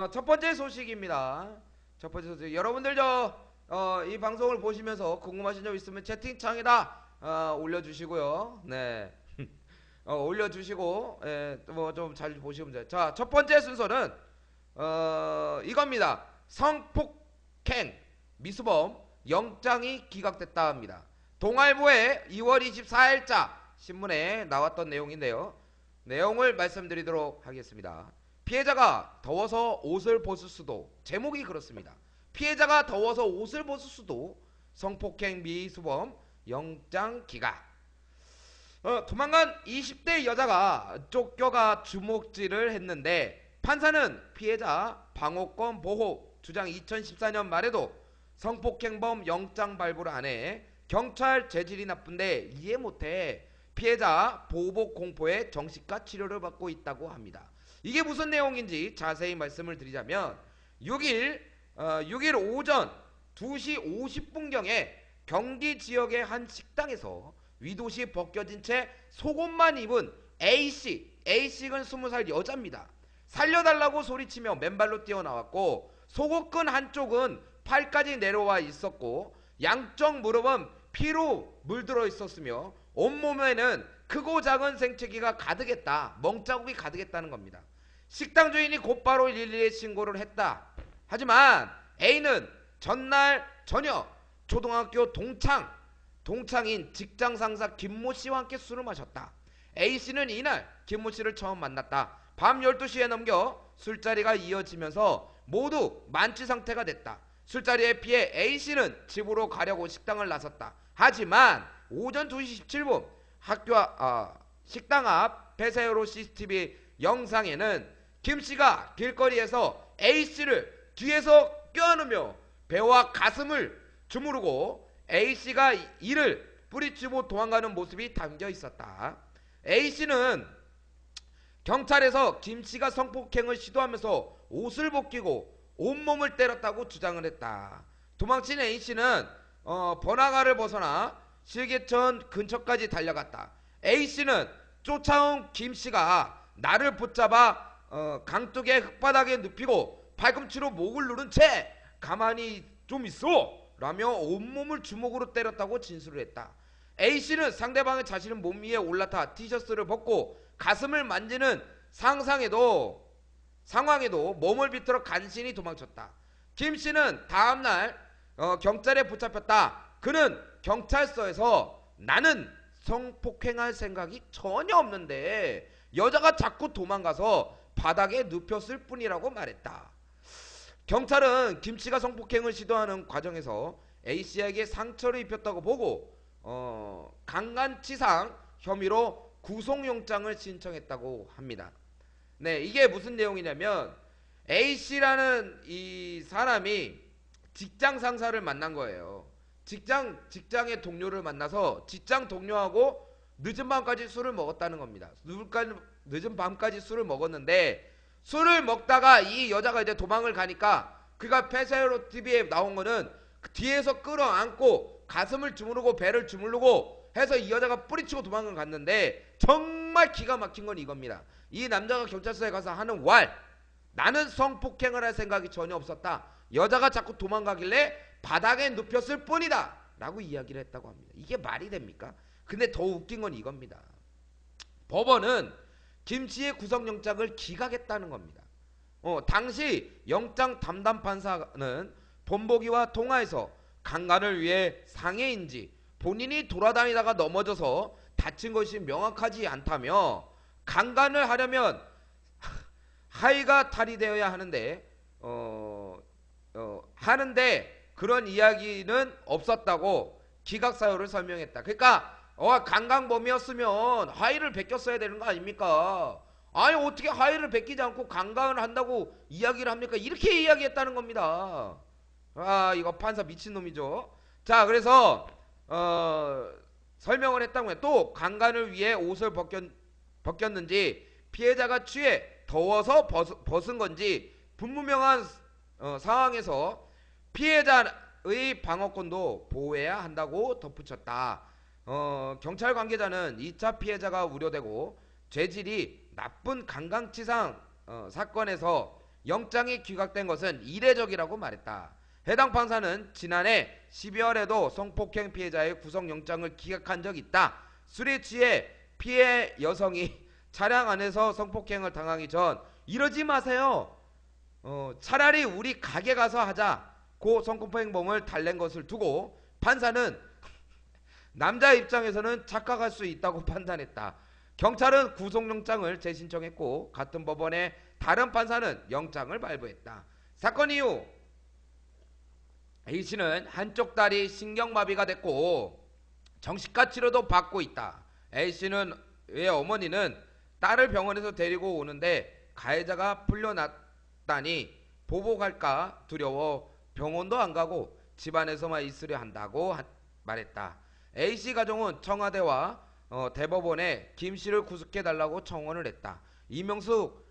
첫 번째 소식입니다. 첫 번째 소식. 여러분들 이 방송을 보시면서 궁금하신 점 있으면 채팅창에다 올려주시고요. 네. 올려주시고 뭐 좀 잘 보시면 돼요. 자, 첫 번째 순서는 이겁니다. 성폭행 미수범 영장이 기각됐다 합니다. 동아일보의 2월 24일자 신문에 나왔던 내용인데요. 내용을 말씀드리도록 하겠습니다. 피해자가 더워서 옷을 벗을 수도, 제목이 그렇습니다. 피해자가 더워서 옷을 벗을 수도 성폭행 미수범 영장 기각. 도망간 20대 여자가 쫓겨가 주먹질을 했는데 판사는 피해자 방어권 보호 주장 2014년 말에도 성폭행범 영장 발부를 안 해 경찰 재질이 나쁜데 이해 못해 피해자 보복 공포에 정신과 치료를 받고 있다고 합니다. 이게 무슨 내용인지 자세히 말씀을 드리자면 6일 오전 2시 50분경에 경기 지역의 한 식당에서 위도시 벗겨진 채 속옷만 입은 A씨는 20살 여자입니다. 살려달라고 소리치며 맨발로 뛰어나왔고 속옷끈 한쪽은 팔까지 내려와 있었고 양쪽 무릎은 피로 물들어 있었으며 온몸에는 크고 작은 생채기가 가득했다. 멍자국이 가득했다는 겁니다. 식당 주인이 곧바로 112에 신고를 했다. 하지만 A는 전날 저녁 초등학교 동창인 직장 상사 김모 씨와 함께 술을 마셨다. A 씨는 이날 김모 씨를 처음 만났다. 밤 12시에 넘겨 술자리가 이어지면서 모두 만취 상태가 됐다. 술자리에 피해 A 씨는 집으로 가려고 식당을 나섰다. 하지만 오전 2시 17분 식당 앞 폐쇄로 CCTV 영상에는 김 씨가 길거리에서 A 씨를 뒤에서 껴안으며 배와 가슴을 주무르고 A 씨가 이를 뿌리치고 도망가는 모습이 담겨 있었다. A 씨는 경찰에서 김 씨가 성폭행을 시도하면서 옷을 벗기고 온몸을 때렸다고 주장을 했다. 도망친 A 씨는 번화가를 벗어나 실개천 근처까지 달려갔다. A 씨는 쫓아온 김 씨가 나를 붙잡아 강둑에 흙바닥에 눕히고 팔꿈치로 목을 누른 채 가만히 좀 있어 라며 온몸을 주먹으로 때렸다고 진술을 했다. A씨는 상대방의 자신의 몸 위에 올라타 티셔츠를 벗고 가슴을 만지는 상황에도 몸을 비틀어 간신히 도망쳤다. 김씨는 다음날 경찰에 붙잡혔다. 그는 경찰서에서 나는 성폭행할 생각이 전혀 없는데 여자가 자꾸 도망가서 바닥에 눕혔을 뿐이라고 말했다. 경찰은 김씨가 성폭행을 시도하는 과정에서 A씨에게 상처를 입혔다고 보고 강간치상 혐의로 구속영장을 신청했다고 합니다. 네, 이게 무슨 내용이냐면 A씨라는 이 사람이 직장 상사를 만난 거예요. 직장의 동료를 만나서 직장 동료하고 늦은 밤까지 술을 먹었다는 겁니다. 늦은 밤까지 술을 먹었는데 술을 먹다가 이 여자가 이제 도망을 가니까 그가 폐쇄로 TV에 나온 거는 그 뒤에서 끌어안고 가슴을 주무르고 배를 주무르고 해서 이 여자가 뿌리치고 도망을 갔는데 정말 기가 막힌 건 이겁니다. 이 남자가 경찰서에 가서 하는 나는 성폭행을 할 생각이 전혀 없었다. 여자가 자꾸 도망가길래 바닥에 눕혔을 뿐이다 라고 이야기를 했다고 합니다. 이게 말이 됩니까? 근데 더 웃긴 건 이겁니다. 법원은 김씨의 구속영장을 기각했다는 겁니다. 당시 영장 담당 판사는 본보기와 통화에서 강간을 위해 상해인지 본인이 돌아다니다가 넘어져서 다친 것이 명확하지 않다며 강간을 하려면 하의가 탈의되어야 하는데 그런 이야기는 없었다고 기각 사유를 설명했다. 그러니까 강간범이었으면 하의를 베꼈어야 되는 거 아닙니까? 아니 어떻게 하의를 베끼지 않고 강간을 한다고 이야기를 합니까? 이렇게 이야기했다는 겁니다. 이거 판사 미친놈이죠. 자, 그래서 설명을 했다고 해요. 또 강간을 위해 옷을 벗겼는지 피해자가 취해 더워서 벗은 건지 불분명한 상황에서 피해자의 방어권도 보호해야 한다고 덧붙였다. 경찰 관계자는 2차 피해자가 우려되고 죄질이 나쁜 강간치상 사건에서 영장이 기각된 것은 이례적이라고 말했다. 해당 판사는 지난해 12월에도 성폭행 피해자의 구속영장을 기각한 적이 있다. 술에 취해 피해 여성이 차량 안에서 성폭행을 당하기 전 이러지 마세요. 차라리 우리 가게 가서 하자고 성폭행범을 달랜 것을 두고 판사는 남자 입장에서는 착각할 수 있다고 판단했다. 경찰은 구속영장을 재신청했고 같은 법원의 다른 판사는 영장을 발부했다. 사건 이후 A씨는 한쪽 다리 신경마비가 됐고 정신과 치료도 받고 있다. A씨는 의 어머니는 딸을 병원에서 데리고 오는데 가해자가 풀려났다니 보복할까 두려워 병원도 안 가고 집안에서만 있으려 한다고 말했다. A씨 가족은 청와대와 대법원에 김씨를 구속해달라고 청원을 했다. 이명숙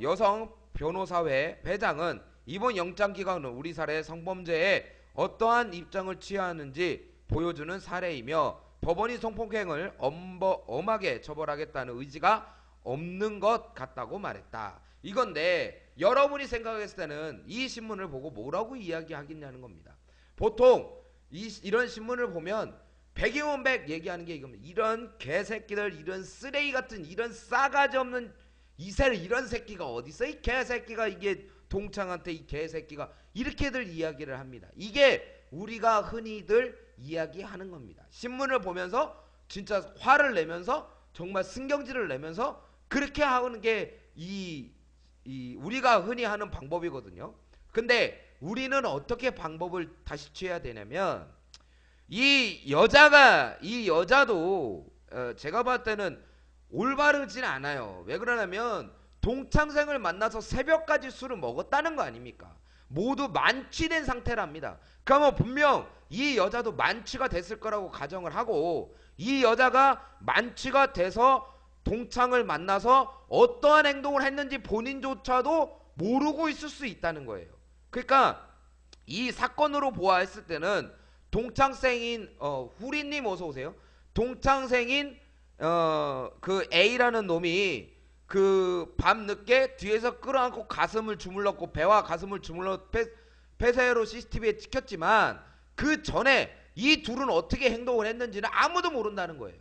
여성 변호사회 회장은 이번 영장기각은 우리 사회의 성범죄에 어떠한 입장을 취하는지 보여주는 사례이며 법원이 성폭행을 엄하게 처벌하겠다는 의지가 없는 것 같다고 말했다. 이건데 여러분이 생각했을 때는 이 신문을 보고 뭐라고 이야기하겠냐는 겁니다. 보통 이런 신문을 보면 백이면 백 얘기하는 게 이겁니다. 이런 개새끼들, 이런 쓰레기 같은, 이런 싸가지 없는 이런 새끼가 어딨어? 이 개새끼가, 이게 동창한테 이 개새끼가, 이렇게들 이야기를 합니다. 이게 우리가 흔히들 이야기하는 겁니다. 신문을 보면서 진짜 화를 내면서 정말 신경질을 내면서 그렇게 하는 게 우리가 흔히 하는 방법이거든요. 근데 우리는 어떻게 방법을 다시 취해야 되냐면 이 여자도 제가 봤을 때는 올바르진 않아요. 왜 그러냐면 동창생을 만나서 새벽까지 술을 먹었다는 거 아닙니까? 모두 만취된 상태랍니다. 그러면 분명 이 여자도 만취가 됐을 거라고 가정을 하고 이 여자가 만취가 돼서 동창을 만나서 어떠한 행동을 했는지 본인조차도 모르고 있을 수 있다는 거예요. 그러니까 이 사건으로 보아했을 때는 동창생인 후리님 어서 오세요. 동창생인 그 A라는 놈이 그 밤늦게 뒤에서 끌어안고 가슴을 주물렀고 배와 가슴을 주물러 폐쇄로 CCTV에 찍혔지만 그 전에 이 둘은 어떻게 행동을 했는지는 아무도 모른다는 거예요.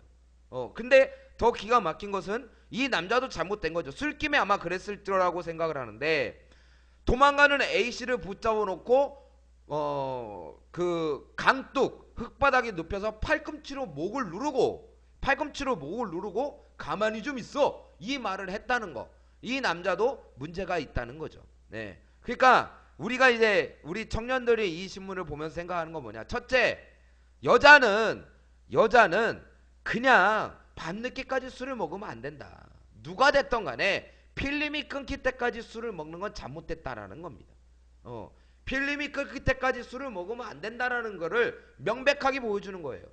근데 더 기가 막힌 것은 이 남자도 잘못된 거죠. 술김에 아마 그랬을 거라고 생각을 하는데 도망가는 A씨를 붙잡아 놓고 그 강둑 흙바닥에 눕혀서 팔꿈치로 목을 누르고 가만히 좀 있어 이 말을 했다는 거. 이 남자도 문제가 있다는 거죠. 네. 그러니까 우리가 이제 우리 청년들이 이 신문을 보면서 생각하는 건 뭐냐? 첫째, 여자는 그냥 밤늦게까지 술을 먹으면 안 된다. 누가 됐던 간에 필름이 끊길 때까지 술을 먹는 건 잘못됐다라는 겁니다. 필름이 끊길 때까지 술을 먹으면 안 된다라는 거를 명백하게 보여주는 거예요.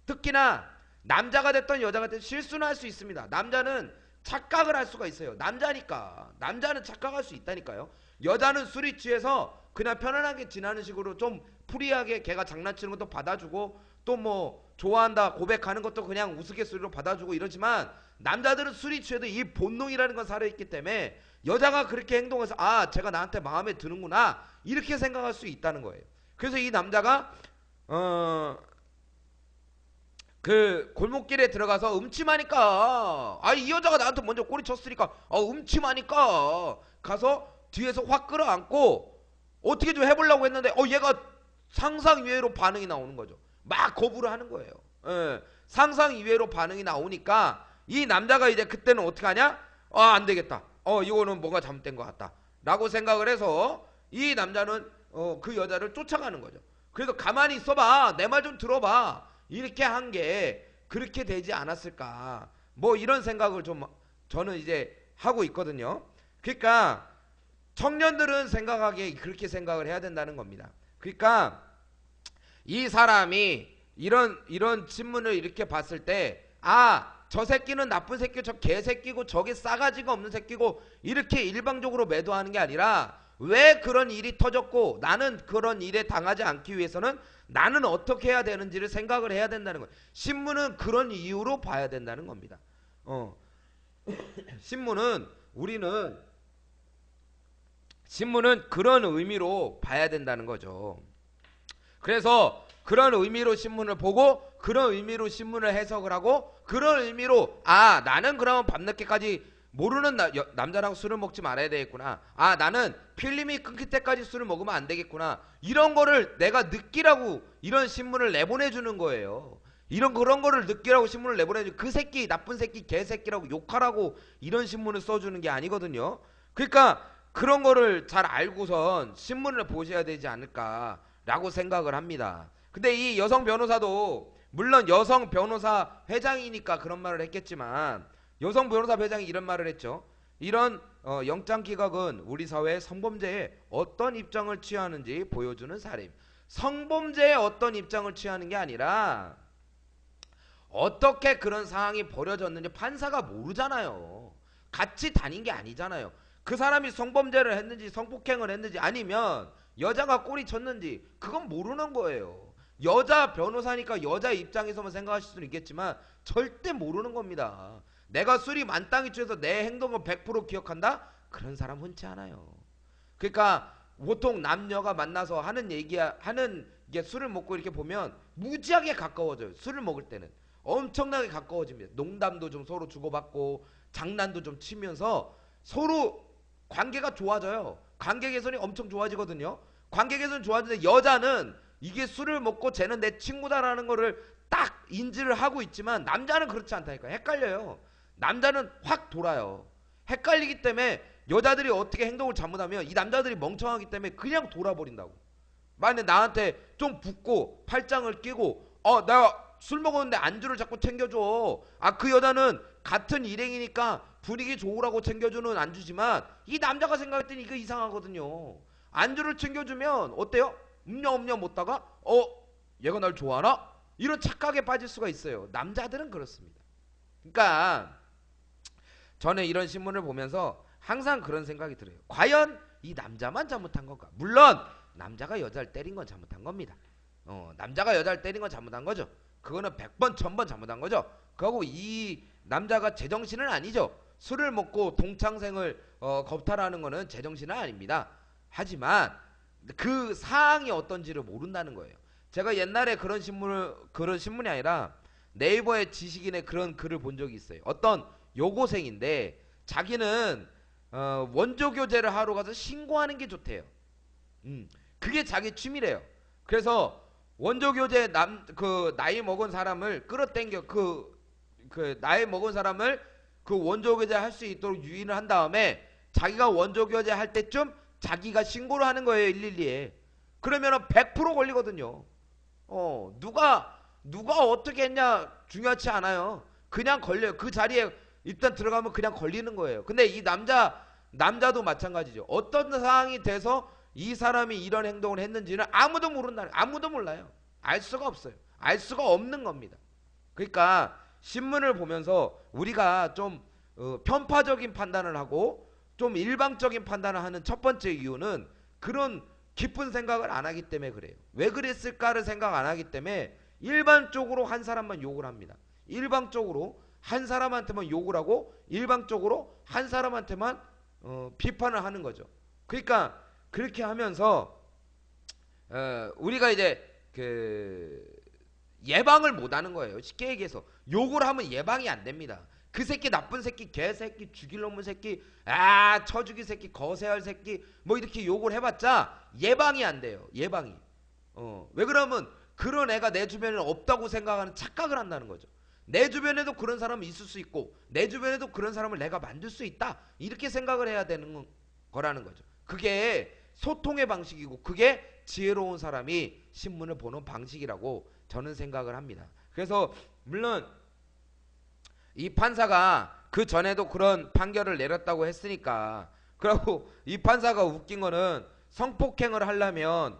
특히나 남자가 됐던 여자가 됐든 실수는 할 수 있습니다. 남자는 착각을 할 수가 있어요. 남자니까. 남자는 착각할 수 있다니까요. 여자는 술이 취해서 그냥 편안하게 지나는 식으로 좀 프리하게 걔가 장난치는 것도 받아주고 또 뭐 좋아한다 고백하는 것도 그냥 우스갯소리로 받아주고 이러지만 남자들은 술이 취해도 이 본능이라는 건 살아있기 때문에 여자가 그렇게 행동해서 아 제가 나한테 마음에 드는구나 이렇게 생각할 수 있다는 거예요. 그래서 이 남자가 그 골목길에 들어가서 음침하니까 이 여자가 나한테 먼저 꼬리 쳤으니까 음침하니까 가서 뒤에서 확 끌어안고 어떻게 좀 해보려고 했는데 얘가 상상 이외로 반응이 나오는 거죠. 막 거부를 하는 거예요. 상상 이외로 반응이 나오니까 이 남자가 이제 그때는 어떻게 하냐? 안 되겠다. 이거는 뭔가 잘못된 것 같다 라고 생각을 해서 이 남자는 그 여자를 쫓아가는 거죠. 그래서 가만히 있어봐 내 말 좀 들어봐 이렇게 한 게 그렇게 되지 않았을까 뭐 이런 생각을 좀 저는 이제 하고 있거든요. 그러니까 청년들은 생각하기에 그렇게 생각을 해야 된다는 겁니다. 그러니까 이 사람이 이런 신문을 이렇게 봤을 때 저 새끼는 나쁜 새끼고 저 개새끼고 저게 싸가지가 없는 새끼고 이렇게 일방적으로 매도하는 게 아니라 왜 그런 일이 터졌고 나는 그런 일에 당하지 않기 위해서는 나는 어떻게 해야 되는지를 생각을 해야 된다는 거예요. 신문은 그런 이유로 봐야 된다는 겁니다. 신문은 우리는 신문은 그런 의미로 봐야 된다는 거죠. 그래서 그런 의미로 신문을 보고 그런 의미로 신문을 해석을 하고 그런 의미로 나는 그러면 밤늦게까지 모르는 남자랑 술을 먹지 말아야 되겠구나. 나는 필름이 끊길 때까지 술을 먹으면 안 되겠구나. 이런 거를 내가 느끼라고 이런 신문을 내보내주는 거예요. 그런 거를 느끼라고 신문을 내보내주는 그 새끼 나쁜 새끼 개새끼라고 욕하라고 이런 신문을 써주는 게 아니거든요. 그러니까 그런 거를 잘 알고선 신문을 보셔야 되지 않을까라고 생각을 합니다. 근데 이 여성 변호사도 물론 여성 변호사 회장이니까 그런 말을 했겠지만 여성 변호사 회장이 이런 말을 했죠. 이런 영장 기각은 우리 사회의 성범죄에 어떤 입장을 취하는지 보여주는 사례입니다. 성범죄에 어떤 입장을 취하는 게 아니라 어떻게 그런 상황이 벌어졌는지 판사가 모르잖아요. 같이 다닌 게 아니잖아요. 그 사람이 성범죄를 했는지 성폭행을 했는지 아니면 여자가 꼬리 쳤는지 그건 모르는 거예요. 여자 변호사니까 여자 입장에서만 생각하실 수는 있겠지만 절대 모르는 겁니다. 내가 술이 만땅이 취해서 내 행동을 100% 기억한다? 그런 사람 흔치 않아요. 그러니까 보통 남녀가 만나서 하는 게 술을 먹고 이렇게 보면 무지하게 가까워져요. 술을 먹을 때는 엄청나게 가까워집니다. 농담도 좀 서로 주고받고 장난도 좀 치면서 서로 관계가 좋아져요. 관계 개선이 엄청 좋아지거든요. 관계 개선 좋아지는데 여자는 이게 술을 먹고 쟤는 내 친구다라는 거를 딱 인지를 하고 있지만 남자는 그렇지 않다니까. 헷갈려요. 남자는 확 돌아요. 헷갈리기 때문에 여자들이 어떻게 행동을 잘못하면 이 남자들이 멍청하기 때문에 그냥 돌아버린다고. 만약에 나한테 좀 붙고 팔짱을 끼고 내가 술 먹었는데 안주를 자꾸 챙겨줘. 그 여자는 같은 일행이니까 분위기 좋으라고 챙겨주는 안주지만 이 남자가 생각할 때는 이거 이상하거든요. 안주를 챙겨주면 어때요? 음녀 먹다가 얘가 날 좋아하나? 이런 착각에 빠질 수가 있어요. 남자들은 그렇습니다. 그러니까 저는 이런 신문을 보면서 항상 그런 생각이 들어요. 과연 이 남자만 잘못한 건가? 물론 남자가 여자를 때린 건 잘못한 겁니다. 남자가 여자를 때린 건 잘못한 거죠. 그거는 100번 1000번 잘못한 거죠. 그리고 이 남자가 제정신은 아니죠. 술을 먹고 동창생을 겁탈하는 거는 제정신은 아닙니다. 하지만 그 사항이 어떤지를 모른다는 거예요. 제가 옛날에 그런 신문이 아니라 네이버의 지식인의 그런 글을 본 적이 있어요. 어떤 여고생인데 자기는 원조 교제를 하러 가서 신고하는 게 좋대요. 그게 자기 취미래요. 그래서 원조 교제 나이 먹은 사람을 끌어당겨 그 나이 먹은 사람을 그 원조 교제 할 수 있도록 유인을 한 다음에 자기가 원조 교제 할 때쯤 자기가 신고를 하는 거예요. 112에. 그러면은 100% 걸리거든요. 누가 어떻게 했냐 중요하지 않아요. 그냥 걸려요. 그 자리에 일단 들어가면 그냥 걸리는 거예요. 근데 이 남자도 마찬가지죠. 어떤 상황이 돼서 이 사람이 이런 행동을 했는지는 아무도 몰라요. 알 수가 없어요. 알 수가 없는 겁니다. 그러니까 신문을 보면서 우리가 좀 편파적인 판단을 하고 좀 일방적인 판단을 하는 첫 번째 이유는 그런 깊은 생각을 안 하기 때문에 그래요. 왜 그랬을까를 생각 안 하기 때문에 일반적으로 한 사람만 욕을 합니다. 일방적으로 한 사람한테만 욕을 하고 일방적으로 한 사람한테만 비판을 하는 거죠. 그러니까 그렇게 하면서 우리가 이제 예방을 못하는 거예요. 쉽게 얘기해서 욕을 하면 예방이 안 됩니다. 그 새끼 나쁜 새끼 개새끼 죽일 놈의 새끼 쳐죽이 새끼 거세할 새끼 뭐 이렇게 욕을 해봤자 예방이 안 돼요. 예방이. 왜 그러면 그런 애가 내 주변에 없다고 생각하는 착각을 한다는 거죠. 내 주변에도 그런 사람이 있을 수 있고 내 주변에도 그런 사람을 내가 만들 수 있다. 이렇게 생각을 해야 되는 거라는 거죠. 그게 소통의 방식이고 그게 지혜로운 사람이 신문을 보는 방식이라고 저는 생각을 합니다. 그래서 물론 이 판사가 그 전에도 그런 판결을 내렸다고 했으니까 그리고 이 판사가 웃긴 거는 성폭행을 하려면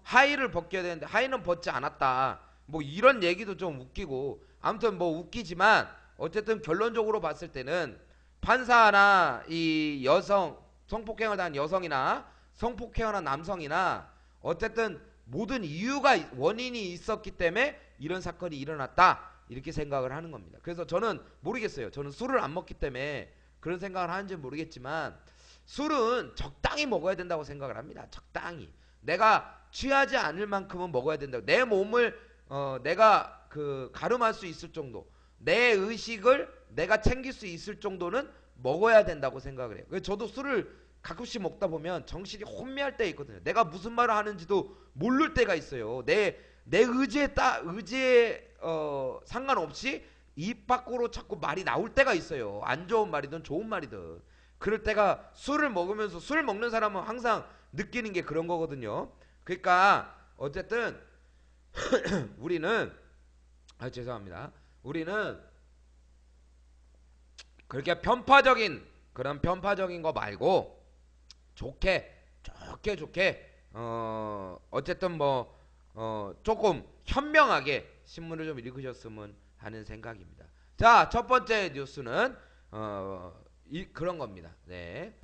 하의를 벗겨야 되는데 하의는 벗지 않았다. 뭐 이런 얘기도 좀 웃기고 아무튼 뭐 웃기지만 어쨌든 결론적으로 봤을 때는 판사나 이 여성 성폭행을 당한 여성이나 성폭행을 한 남성이나 어쨌든 모든 이유가 원인이 있었기 때문에 이런 사건이 일어났다 이렇게 생각을 하는 겁니다. 그래서 저는 모르겠어요. 저는 술을 안 먹기 때문에 그런 생각을 하는지 모르겠지만 술은 적당히 먹어야 된다고 생각을 합니다. 적당히. 내가 취하지 않을 만큼은 먹어야 된다고. 내 몸을 내가 그 가름할 수 있을 정도, 내 의식을 내가 챙길 수 있을 정도는 먹어야 된다고 생각을 해요. 그래서 저도 술을 가끔씩 먹다 보면 정신이 혼미할 때 있거든요. 내가 무슨 말을 하는지도 모를 때가 있어요. 내 의지에 상관없이 입 밖으로 자꾸 말이 나올 때가 있어요. 안 좋은 말이든 좋은 말이든. 그럴 때가 술을 먹으면서, 술 먹는 사람은 항상 느끼는 게 그런 거거든요. 그러니까 어쨌든 우리는 죄송합니다. 우리는 그렇게 그런 편파적인 거 말고 좋게 어쨌든 뭐 조금 현명하게 신문을 좀 읽으셨으면 하는 생각입니다. 자, 첫 번째 뉴스는 그런 겁니다. 네.